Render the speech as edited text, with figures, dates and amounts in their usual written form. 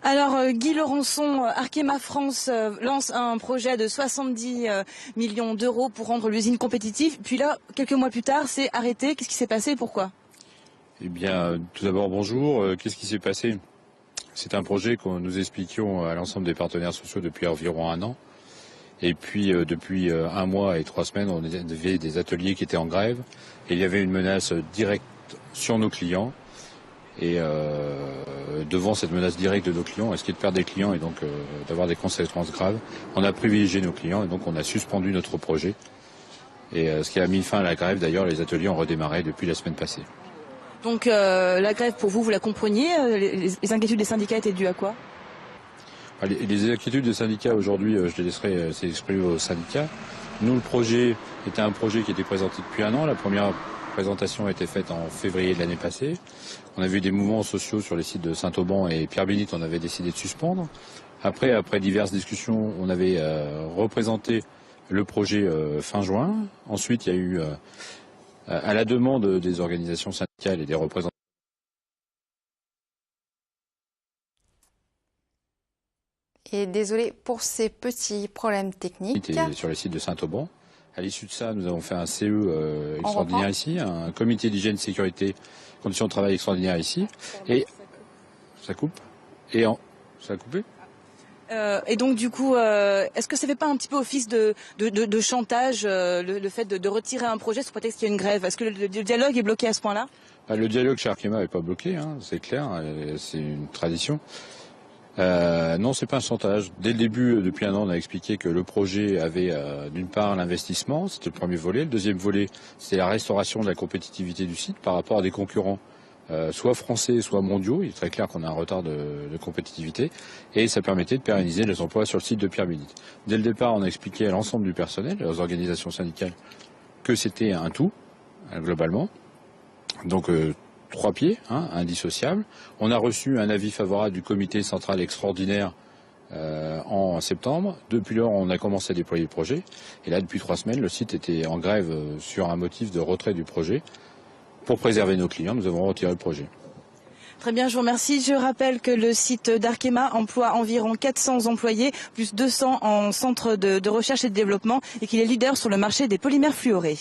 Alors Guy Laurençon, Arkema France lance un projet de 70 millions d'euros pour rendre l'usine compétitive. Puis là, quelques mois plus tard, c'est arrêté. Qu'est-ce qui s'est passé et pourquoi? Eh bien, tout d'abord, bonjour. Qu'est-ce qui s'est passé? C'est un projet que nous expliquions à l'ensemble des partenaires sociaux depuis environ un an. Et puis, depuis un mois et 3 semaines, on avait des ateliers qui étaient en grève. Et il y avait une menace directe sur nos clients. Et devant cette menace directe de nos clients, on risquait de perdre des clients et donc d'avoir des conséquences graves. On a privilégié nos clients et donc on a suspendu notre projet. Et ce qui a mis fin à la grève, d'ailleurs, les ateliers ont redémarré depuis la semaine passée. Donc la grève, pour vous, vous la compreniez? Les inquiétudes des syndicats étaient dues à quoi? Les inquiétudes des syndicats, aujourd'hui, je les laisserai s'exprimer aux syndicats. Nous, le projet était un projet qui était présenté depuis un an. La première présentation a été faite en février de l'année passée. On a vu des mouvements sociaux sur les sites de Saint-Auban et Pierre-Bénite, on avait décidé de suspendre. Après diverses discussions, on avait représenté le projet fin juin. Ensuite, il y a eu, à la demande des organisations syndicales et des représentants, Et désolé pour ces petits problèmes techniques. sur les sites de Saint-Auban. À l'issue de ça, nous avons fait un CE extraordinaire ici, un comité d'hygiène, sécurité, conditions de travail extraordinaire ici. Et ça coupe. Ça a coupé. Et donc du coup, est-ce que ça fait pas un petit peu office de chantage, le fait de retirer un projet sous prétexte qu'il y a une grève? Est-ce que le dialogue est bloqué à ce point-là? Le dialogue chez Arkema n'est pas bloqué, hein, c'est clair, c'est une tradition. Non, c'est pas un chantage. Dès le début, depuis un an, on a expliqué que le projet avait d'une part l'investissement, c'était le premier volet. Le deuxième volet, c'est la restauration de la compétitivité du site par rapport à des concurrents, soit français, soit mondiaux. Il est très clair qu'on a un retard de compétitivité. Et ça permettait de pérenniser les emplois sur le site de Pierre-Bénite. Dès le départ, on a expliqué à l'ensemble du personnel, aux organisations syndicales, que c'était un tout, globalement. Donc, 3 pieds, indissociables. On a reçu un avis favorable du comité central extraordinaire en septembre. Depuis lors, on a commencé à déployer le projet. Et là, depuis 3 semaines, le site était en grève sur un motif de retrait du projet. Pour préserver nos clients, nous avons retiré le projet. Très bien, je vous remercie. Je rappelle que le site d'Arkema emploie environ 400 employés, plus 200 en centre de recherche et de développement, et qu'il est leader sur le marché des polymères fluorés.